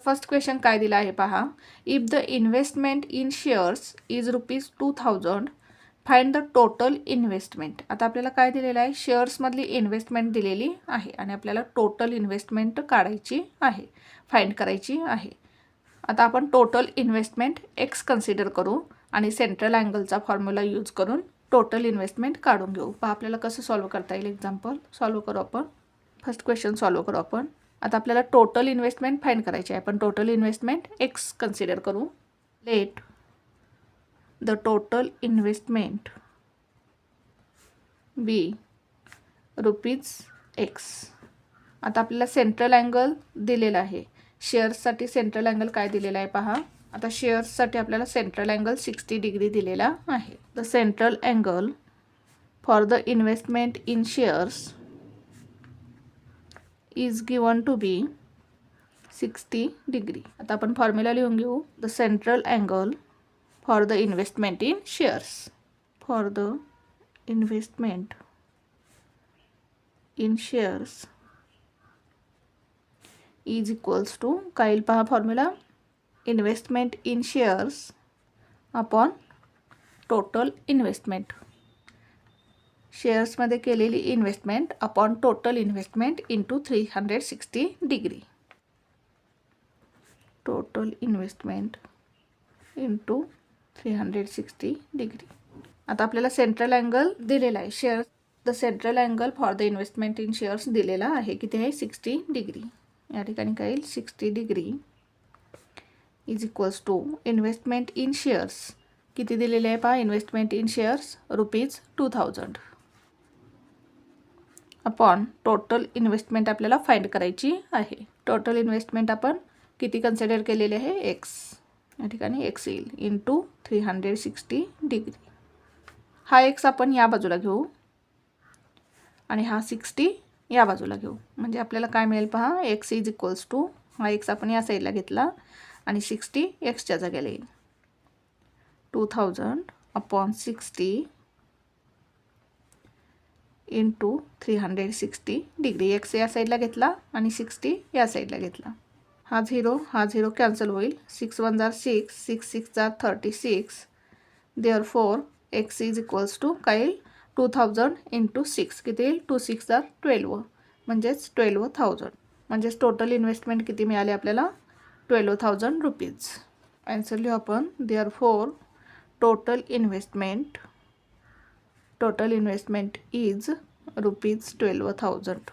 First question काय दिला आहे पहा. If the investment in shares is ₹2000, find the total investment. आता आपल्याला काय दिलेलं आहे, शेअर्समधली इन्व्हेस्टमेंट दिलेली आहे आणि आपल्याला टोटल इन्व्हेस्टमेंट काढायची आहे, फाइंड करायची आहे. आता आपण टोटल इन्व्हेस्टमेंट एक्स कन्सिडर करू आणि सेंट्रल अँगलचा फॉर्म्युला यूज करून टोटल इन्व्हेस्टमेंट काढून घेऊ. पहा आपल्याला कसं सॉल्व करता येईल. एक्झाम्पल सॉल्व करू आपण. फर्स्ट क्वेश्चन सॉल्व करू आपण. आता आपल्याला टोटल इन्व्हेस्टमेंट फाइंड करायची आहे. आपण टोटल इन्व्हेस्टमेंट एक्स कन्सिडर करू. Let the total investment be ₹x. आता आपल्याला सेंट्रल अँगल दिलेला आहे. शेअर्ससाठी सेंट्रल अँगल काय दिलेला आहे पहा. आता शेअर्ससाठी आपल्याला सेंट्रल अँगल 60 डिग्री दिलेला आहे. The central angle for the investment in shares is given to be 60 degree. आता आपण फॉर्म्युला लिहून घेऊ. The central angle for the investment in shares, for the investment in shares is equals to काय येईल पहा formula. Investment in shares upon total investment. शेअर्समध्ये केलेली investment upon total investment into 360 degree. Total investment into 360 degree. आता आपल्याला central angle दिलेला आहे. Shares the central angle for the investment in shares दिलेला आहे. किती आहे, 60 डिग्री. या ठिकाणी काय येईल, 60 degree is equals to investment in shares किती दिलेले आहे पहा. Investment in shares ₹2000 upon total investment आपल्याला फाइंड करायची आहे. टोटल इन्व्हेस्टमेंट आपण किती कन्सिडर केलेले आहे, एक्स. या ठिकाणी एक्स येईल इंटू 360 डिग्री. हा एक्स आपण या बाजूला घेऊ आणि हा 60 या बाजूला घेऊ. म्हणजे आपल्याला काय मिळेल पहा. एक्स इज इक्वल्स टू हा एक्स आपण या साईडला घेतला आणि 60 एक्सच्या जागेला येईल. 2000 अपॉन 60 इंटू 360 डिग्री. एक्स या साईडला घेतला आणि 60 या साईडला घेतला. हा 0 कॅन्सल होईल. 6 1 जार 6, 6 6 जार 36. Therefore x is equals to काय येईल, 2000 इंटू 6 किती येईल, 2 6 जार 12 म्हणजेच 12,000. म्हणजेच टोटल इन्व्हेस्टमेंट किती मिळाले आपल्याला, ₹12,000. आन्सर लिहू आपण. Therefore total investment is ₹12,000.